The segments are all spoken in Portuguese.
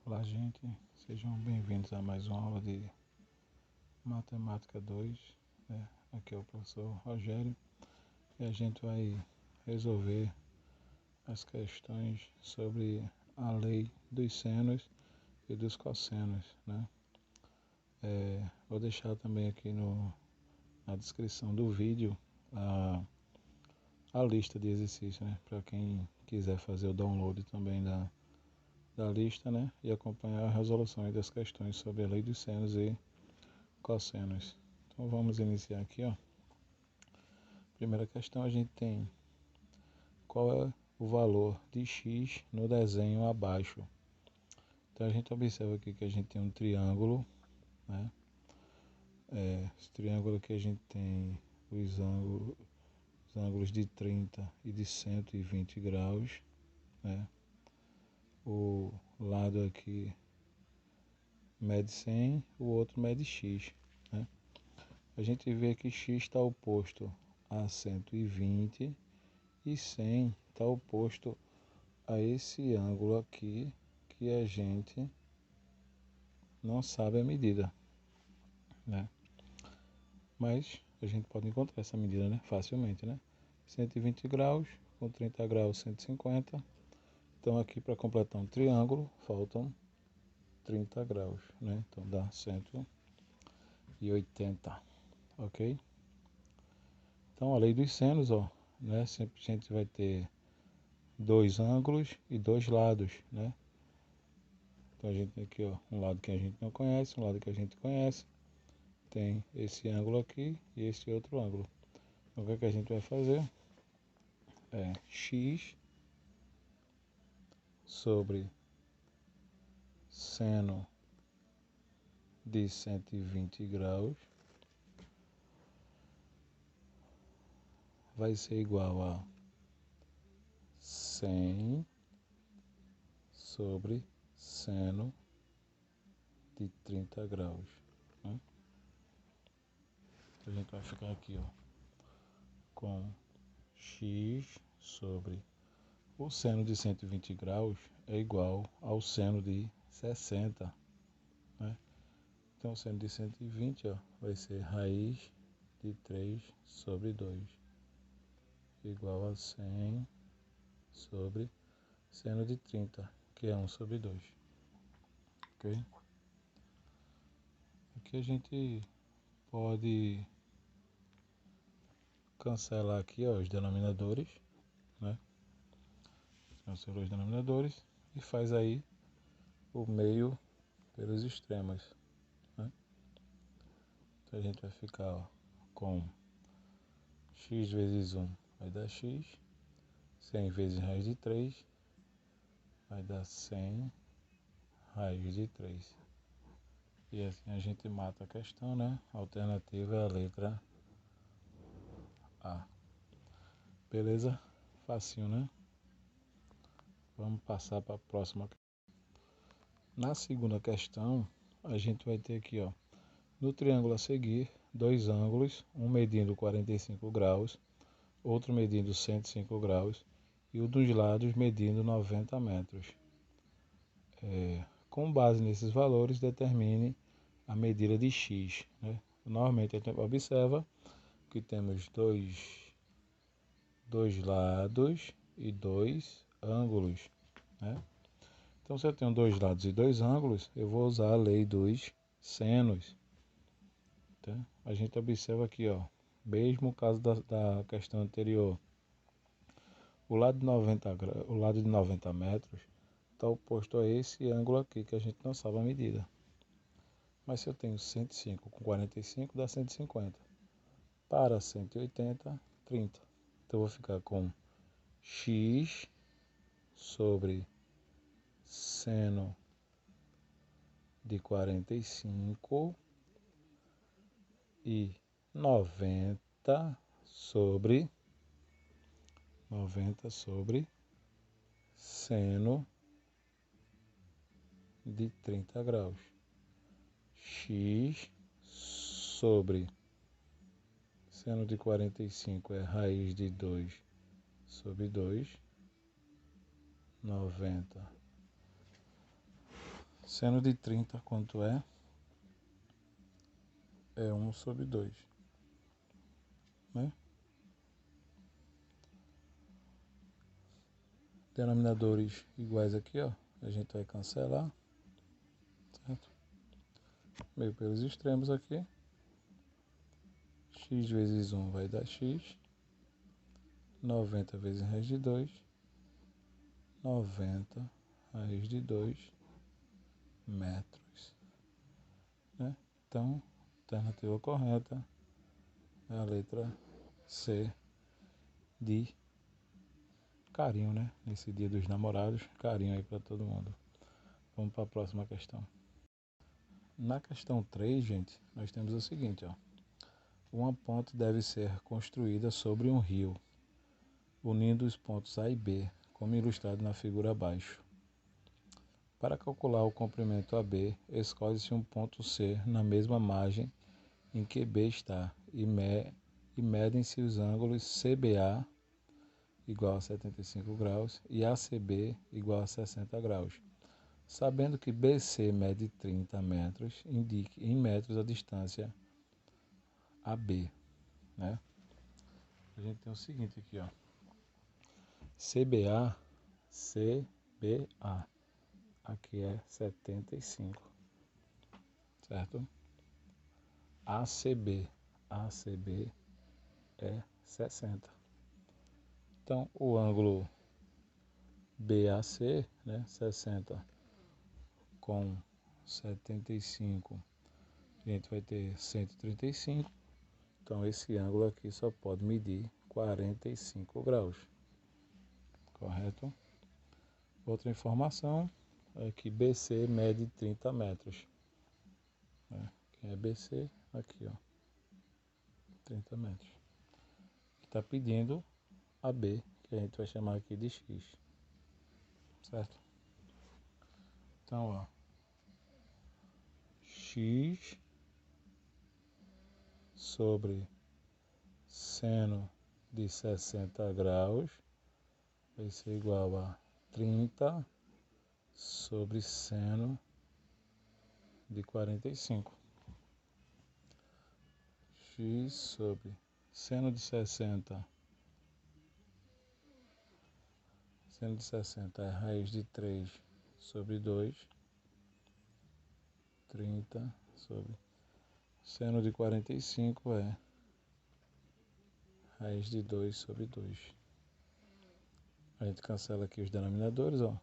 Olá, gente, sejam bem-vindos a mais uma aula de Matemática 2, né? Aqui é o professor Rogério e a gente vai resolver as questões sobre a lei dos senos e dos cossenos, né? Vou deixar também aqui na descrição do vídeo a lista de exercícios, né? Para quem quiser fazer o download também da lista, né? E acompanhar a resolução das questões sobre a lei dos senos e cossenos. Então vamos iniciar aqui, ó. Primeira questão, a gente tem qual é o valor de x no desenho abaixo. Então a gente observa aqui que a gente tem um triângulo, né? Esse triângulo aqui a gente tem os ângulos de 30 e de 120 graus, né? O lado aqui mede 100, o outro mede x, né? A gente vê que x está oposto a 120 e 100 está oposto a esse ângulo aqui que a gente não sabe a medida, né? Mas a gente pode encontrar essa medida, né? Facilmente, né? 120 graus com 30 graus, 150. Então aqui para completar um triângulo faltam 30 graus, né? Então dá 180, ok? Então a lei dos senos, ó, né? Sempre a gente vai ter dois ângulos e dois lados, né? Então a gente tem aqui, ó, um lado que a gente não conhece, um lado que a gente conhece. Tem esse ângulo aqui e esse outro ângulo. Então o que é que a gente vai fazer? X sobre seno de 120 graus vai ser igual a 100 sobre seno de 30 graus, né? A gente vai ficar aqui, ó, com x sobre o seno de 120 graus é igual ao seno de 60, né? Então o seno de 120, ó, vai ser raiz de 3 sobre 2 igual a 100 sobre seno de 30, que é 1 sobre 2. Ok? Aqui a gente pode cancelar aqui, ó, os denominadores, né? Cancela os denominadores e faz aí o meio pelos extremos, né? Então a gente vai ficar, ó, com x vezes 1 vai dar x, 100 vezes raiz de 3 vai dar 100 raiz de 3. E assim a gente mata a questão, né? A alternativa é a letra A. Beleza? Facinho, né? Vamos passar para a próxima. Na segunda questão, a gente vai ter aqui, ó, no triângulo a seguir, dois ângulos, um medindo 45 graus, outro medindo 105 graus e o dos lados medindo 90 metros. Com base nesses valores, determine a medida de x, né? Normalmente a gente observa que temos dois lados e dois ângulos, né? Então, se eu tenho dois lados e dois ângulos, eu vou usar a lei dos senos. Tá? A gente observa aqui, ó, mesmo caso da questão anterior, o lado de 90 metros está oposto a esse ângulo aqui, que a gente não sabe a medida. Mas se eu tenho 105 com 45, dá 150. Para 180, 30. Então, eu vou ficar com x sobre seno de 45 e 90 sobre seno de 30 graus. X sobre seno de 45 é raiz de 2 sobre 2, 90 Seno de 30, quanto é? É 1 sobre 2, né? Denominadores iguais aqui, ó. A gente vai cancelar, certo? Meio pelos extremos aqui. X vezes 1 vai dar x. 90 vezes raiz de 2. 90 raiz de 2 metros, né? Então, a alternativa correta é a letra C, de carinho, né? Nesse dia dos namorados, carinho aí para todo mundo. Vamos para a próxima questão. Na questão 3, gente, nós temos o seguinte, ó. Uma ponte deve ser construída sobre um rio, unindo os pontos A e B, como ilustrado na figura abaixo. Para calcular o comprimento AB, escolhe-se um ponto C na mesma margem em que B está e medem-se os ângulos CBA igual a 75 graus e ACB igual a 60 graus. Sabendo que BC mede 30 metros, indique em metros a distância AB, né? A gente tem o seguinte aqui, ó. CBA, aqui é 75, certo? ACB é 60. Então, o ângulo BAC, né, 60 com 75, a gente vai ter 135. Então, esse ângulo aqui só pode medir 45 graus, correto? Outra informação é que BC mede 30 metros. Quem é BC? Aqui, ó, 30 metros. Está pedindo a B, que a gente vai chamar aqui de X, certo? Então, ó, X sobre seno de 60 graus vai ser igual a 30 sobre seno de 45. X sobre seno de 60. Seno de 60 é raiz de 3 sobre 2. 30 sobre seno de 45 é raiz de 2 sobre 2. A gente cancela aqui os denominadores, ó.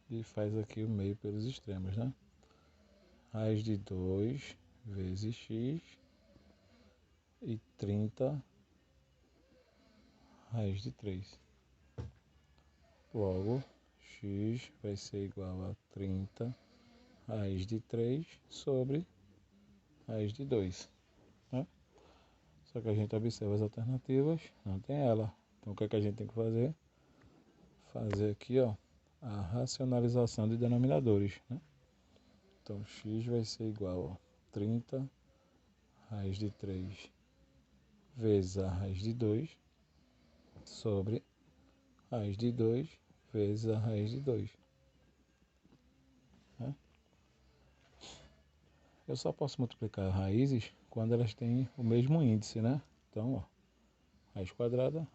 E faz aqui o meio pelos extremos, né? Raiz de 2 vezes x e 30 raiz de 3. Logo, x vai ser igual a 30 raiz de 3 sobre raiz de 2. Né? Só que a gente observa as alternativas, não tem ela. Então o que é que a gente tem que fazer? Fazer aqui, ó, a racionalização de denominadores. Né? Então x vai ser igual a 30 raiz de 3 vezes a raiz de 2 sobre raiz de 2 vezes a raiz de 2. Né? Eu só posso multiplicar raízes quando elas têm o mesmo índice, né? Então, ó, raiz quadrada,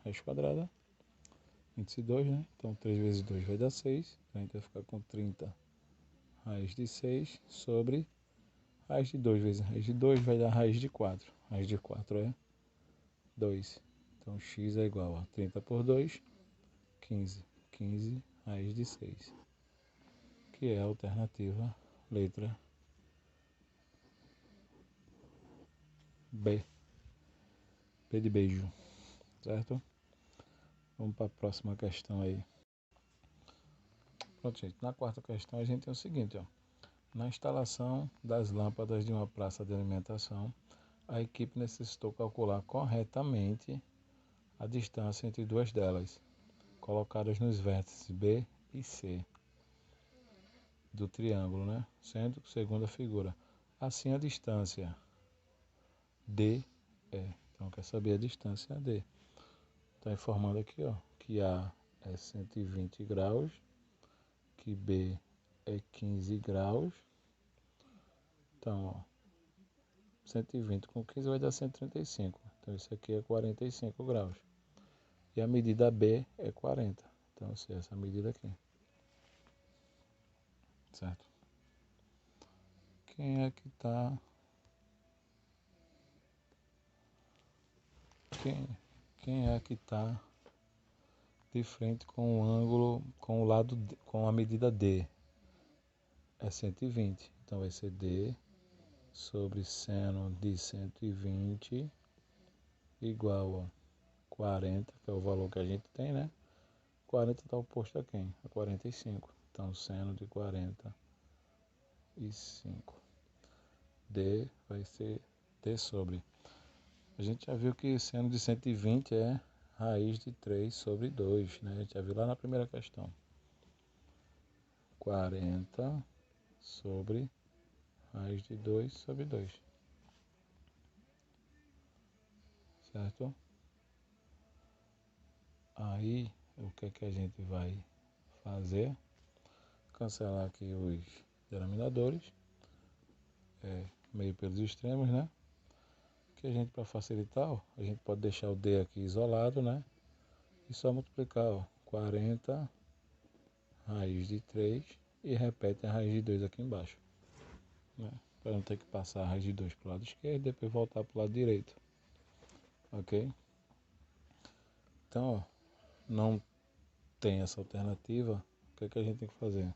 índice 2, né? Então 3 vezes 2 vai dar 6. Então a gente vai ficar com 30 raiz de 6 sobre raiz de 2 vezes raiz de 2 vai dar raiz de 4. Raiz de 4 é 2. Então x é igual a 30 por 2, 15. 15 raiz de 6. Que é a alternativa letra B. B de beijo, certo? Vamos para a próxima questão aí. Pronto, gente. Na quarta questão a gente tem o seguinte, ó. Na instalação das lâmpadas de uma praça de alimentação, a equipe necessitou calcular corretamente a distância entre duas delas, colocadas nos vértices B e C do triângulo, né? Sendo segundo a figura. Assim a distância D é. Então quer saber a distância D. Está informando aqui, ó, que A é 120 graus, que B é 15 graus. Então, ó, 120 com 15 vai dar 135. Então, isso aqui é 45 graus. E a medida B é 40. Então, essa é essa medida aqui. Certo? Quem é que está... Quem é que está de frente com o ângulo, com o lado, com a medida D? É 120. Então, vai ser D sobre seno de 120 igual a 40, que é o valor que a gente tem, né? 40 está oposto a quem? A 45. Então, seno de 45. D vai ser D sobre. A gente já viu que seno de 120 é raiz de 3 sobre 2, né? A gente já viu lá na primeira questão. 40 sobre raiz de 2 sobre 2. Certo? Aí, o que é que a gente vai fazer? Cancelar aqui os denominadores, meio pelos extremos, né? Que a gente, para facilitar, ó, a gente pode deixar o D aqui isolado, né? E só multiplicar, ó, 40 raiz de 3 e repete a raiz de 2 aqui embaixo, né? Para não ter que passar a raiz de 2 para o lado esquerdo e depois voltar para o lado direito. Ok? Então, ó, não tem essa alternativa, o que é que a gente tem que fazer?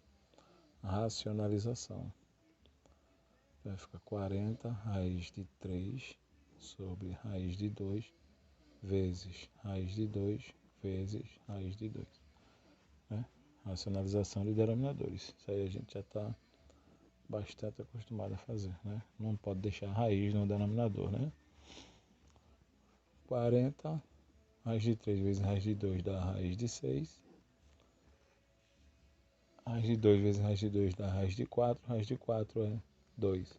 Racionalização. Vai ficar 40 raiz de 3 sobre raiz de 2 vezes raiz de 2 vezes raiz de 2. Né? Racionalização de denominadores. Isso aí a gente já está bastante acostumado a fazer. Né? Não pode deixar raiz no denominador. Né? 40 raiz de 3 vezes raiz de 2 dá raiz de 6. Raiz de 2 vezes raiz de 2 dá raiz de 4. Raiz de 4 é 2.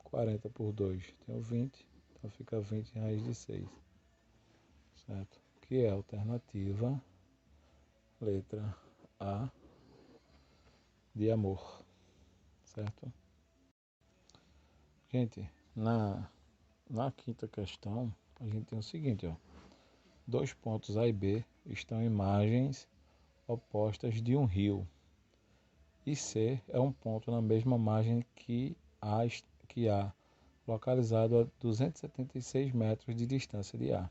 40 por 2 tem o 20. Então fica 20 raiz de 6. Certo? Que é a alternativa letra A de amor. Certo? Gente, na quinta questão, a gente tem o seguinte, ó. Dois pontos A e B estão em margens opostas de um rio. E C é um ponto na mesma margem que A, localizado a 276 metros de distância de A.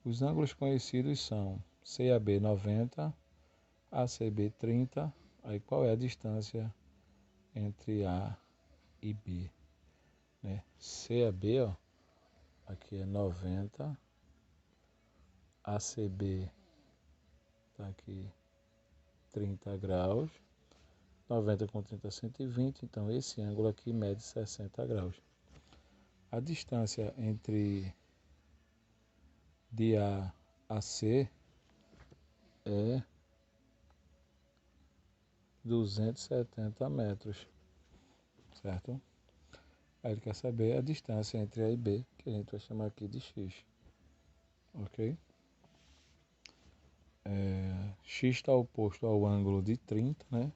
Os ângulos conhecidos são CAB 90, ACB 30. Aí qual é a distância entre A e B? Né? CAB, ó, aqui é 90, ACB está aqui 30 graus, 90 com 30 120, então esse ângulo aqui mede 60 graus. A distância entre de A a C é 270 metros, certo? Aí ele quer saber a distância entre A e B, que a gente vai chamar aqui de X, ok? X está oposto ao ângulo de 30, né?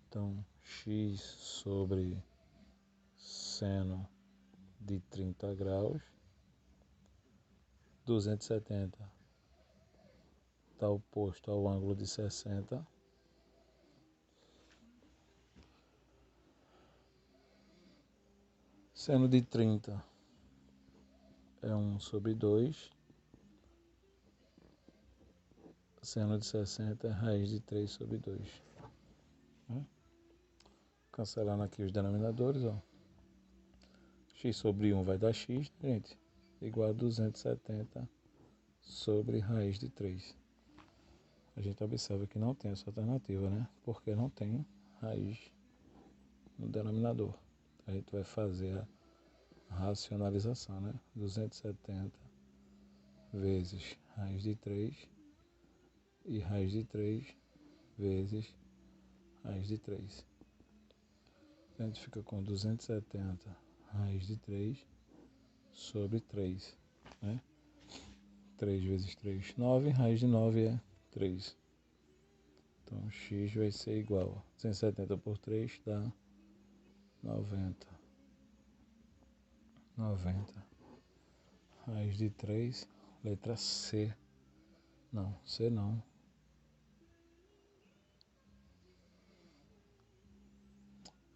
Então, X sobre seno de 30 graus, 270 está oposto ao ângulo de 60. Seno de 30 é 1 sobre 2. Seno de 60 é raiz de 3 sobre 2. Né? Cancelando aqui os denominadores, ó. X sobre 1 vai dar X, gente, igual a 270 sobre raiz de 3. A gente observa que não tem essa alternativa, né? Porque não tem raiz no denominador. A gente vai fazer a racionalização, né? 270 vezes raiz de 3 e raiz de 3 vezes raiz de 3. A gente fica com 270 raiz de 3 sobre 3, né? 3 vezes 3, 9, raiz de 9 é 3. Então x vai ser igual a 270 por 3 dá 90. 90. Raiz de 3, letra C. Não, C não.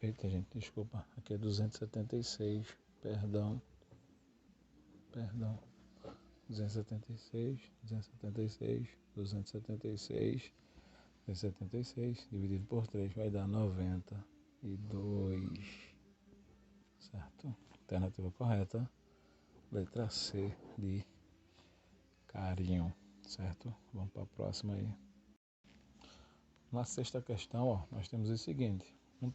Eita, gente, desculpa. Aqui é 276. Perdão. 276, 276, 276, 276 dividido por 3 vai dar 92. Certo? Alternativa correta. Letra C de carinho. Certo? Vamos para a próxima aí. Na sexta questão, ó, nós temos o seguinte. Um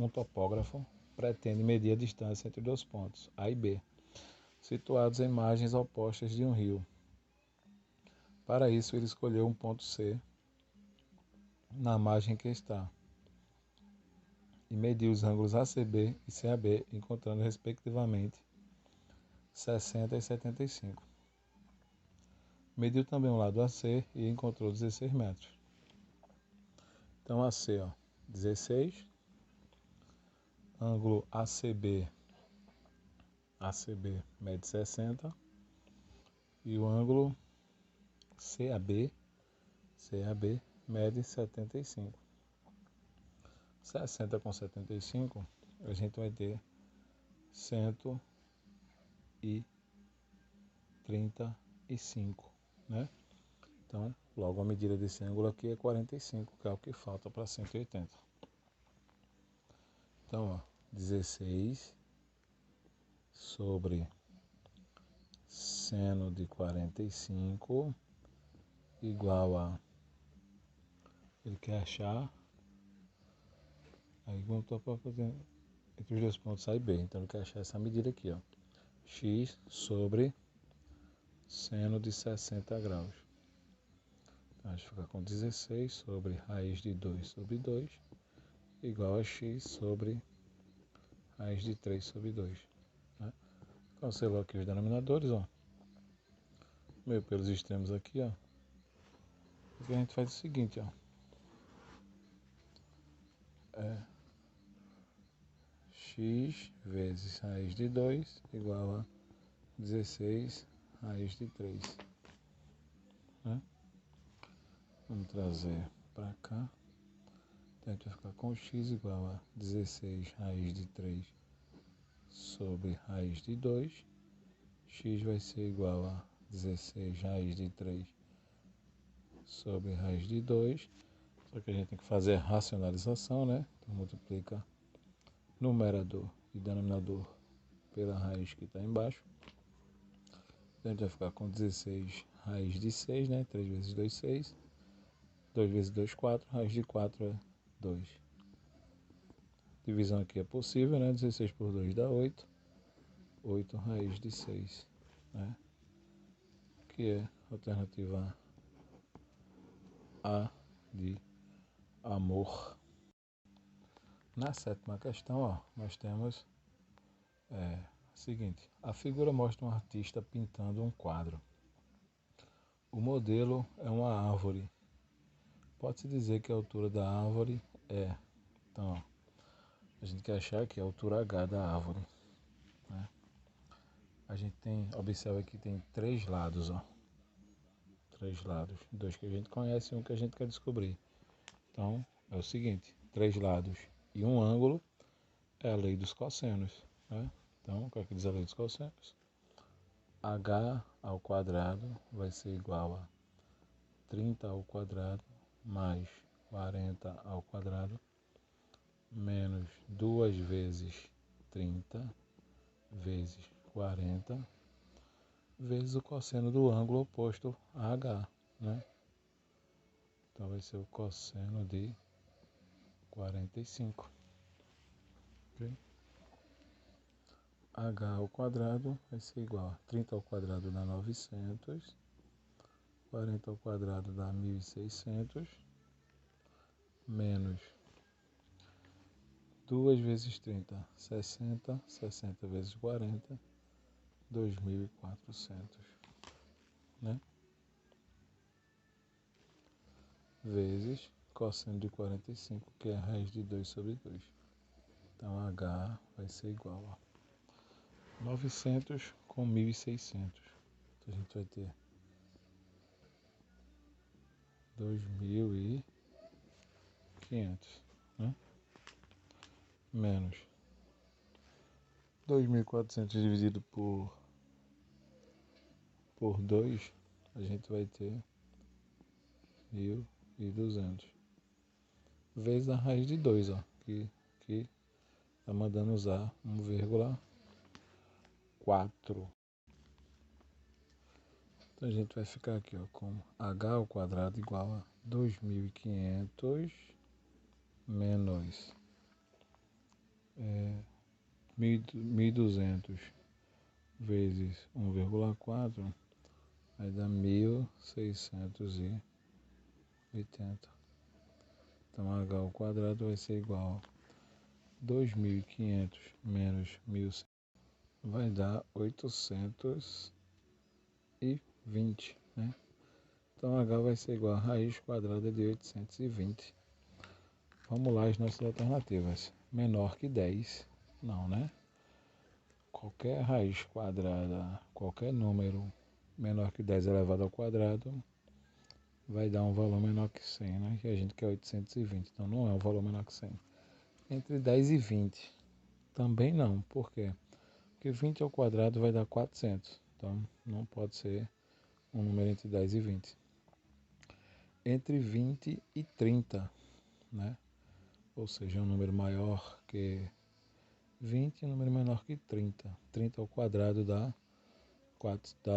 topógrafo pretende medir a distância entre dois pontos, A e B, situados em margens opostas de um rio. Para isso, ele escolheu um ponto C na margem que está e mediu os ângulos ACB e CAB, encontrando respectivamente 60 e 75. Mediu também o lado AC e encontrou 16 metros. Então, AC, ó, 16, ângulo ACB mede 60 e o ângulo CAB mede 75. 60 com 75, a gente vai ter 135, né? Então, logo a medida desse ângulo aqui é 45, que é o que falta para 180. Então, ó, 16 sobre seno de 45 igual a... Ele quer achar... Aí voltou para fazer entre os dois pontos A e B. Então ele quer achar essa medida aqui, ó. X sobre seno de 60 graus. Então a gente fica com 16 sobre raiz de 2 sobre 2 igual a x sobre raiz de 3 sobre 2. Né? Cancelou aqui os denominadores, ó. Meio pelos extremos aqui, ó. Aqui a gente faz o seguinte, ó. X vezes raiz de 2 igual a 16 raiz de 3. Né? Vamos trazer para cá. Então a gente vai ficar com x igual a 16 raiz de 3 sobre raiz de 2. X vai ser igual a 16 raiz de 3 sobre raiz de 2. Só que a gente tem que fazer a racionalização, né? Então multiplica numerador e denominador pela raiz que está embaixo. Então a gente vai ficar com 16 raiz de 6, né? 3 vezes 2, 6. 2 vezes 2, 4. Raiz de 4 é 2. Divisão aqui é possível, né? 16 por 2 dá 8. 8 raiz de 6, né? Que é a alternativa A de amor. Na sétima questão, ó, nós temos o seguinte. A figura mostra um artista pintando um quadro. O modelo é uma árvore. Pode-se dizer que a altura da árvore é... Então, ó, a gente quer achar aqui a altura H da árvore. Né? A gente tem, observa que tem 3 lados, ó. 3 lados. 2 que a gente conhece e um que a gente quer descobrir. Então, é o seguinte. 3 lados e um ângulo é a lei dos cossenos. Né? Então, o que é que diz a lei dos cossenos? H ao quadrado vai ser igual a 30 ao quadrado mais 40 ao quadrado menos 2 vezes 30 vezes 40 vezes o cosseno do ângulo oposto a H, né? Então vai ser o cosseno de 45. Okay? H ao quadrado vai ser igual a 30 ao quadrado dá 900, 40 ao quadrado dá 1600, menos 2 vezes 30, 60, 60 vezes 40, 2400, né? Vezes cosseno de 45, que é a raiz de 2 sobre 2. Então H vai ser igual a 900 com 1.600. Então a gente vai ter 2.500, né? Menos 2.400 dividido por 2, a gente vai ter 1.200. Vezes a raiz de 2, ó, que está mandando usar 1,4. Então a gente vai ficar aqui, ó, com h ao quadrado igual a 2.500 menos 1.200 vezes 1,4 vai dar 1.680. Então h ao quadrado vai ser igual a 2.500 menos 1.600 vai dar 820, né? Então h vai ser igual a raiz quadrada de 820. Vamos lá as nossas alternativas. Menor que 10, não, né? Qualquer raiz quadrada, qualquer número menor que 10 elevado ao quadrado vai dar um valor menor que 100, né? Que a gente quer 820, então não é um valor menor que 100. Entre 10 e 20, também não. Por quê? Porque 20 ao quadrado vai dar 400, então não pode ser um número entre 10 e 20. Entre 20 e 30, né? Ou seja, um número maior que 20 e um número menor que 30. 30 ao quadrado dá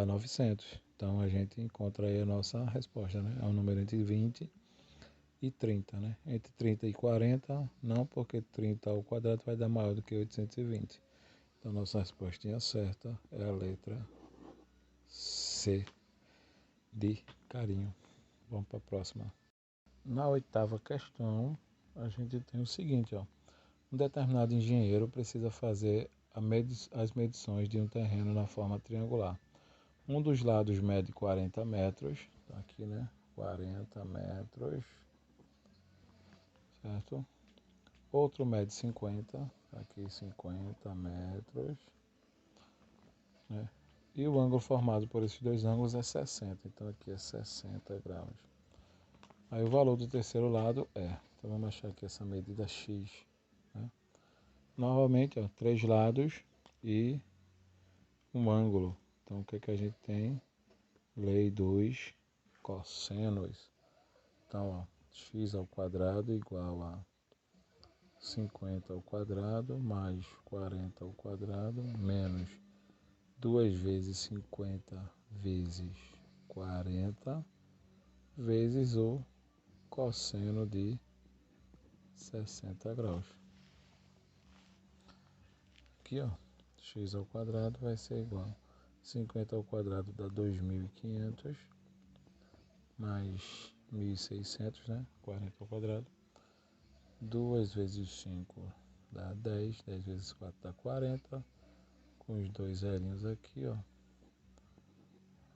900. Então a gente encontra aí a nossa resposta, né? É um número entre 20 e 30, né? Entre 30 e 40, não, porque 30 ao quadrado vai dar maior do que 820. Então nossa resposta certa é a letra C, de carinho. Vamos para a próxima. Na oitava questão, a gente tem o seguinte, ó. Um determinado engenheiro precisa fazer as medições de um terreno na forma triangular. Um dos lados mede 40 metros, tá aqui, né? 40 metros, certo? Outro mede 50, tá aqui 50 metros, né? E o ângulo formado por esses dois ângulos é 60, então aqui é 60 graus. Aí o valor do terceiro lado é, então vamos achar aqui essa medida x, né? Novamente, ó, 3 lados e um ângulo. Então o que que a gente tem? Lei dos cossenos. Então, ó, x ao quadrado igual a 50 ao quadrado mais 40 ao quadrado menos 2 vezes 50 vezes 40 vezes o cosseno de 60 graus. Aqui, ó, x ao quadrado vai ser igual a 50 ao quadrado dá 2.500 mais 1.600, né? 40 ao quadrado. 2 vezes 5 dá 10, 10 vezes 4 dá 40. Com os dois zerinhos aqui, ó,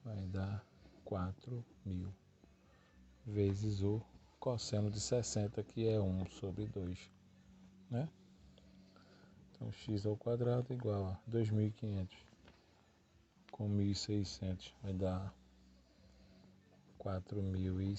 vai dar 4.000 vezes o cosseno de 60, que é 1 sobre 2, né? Então, x ao quadrado igual a 2.500 com 1.600 vai dar 4.100.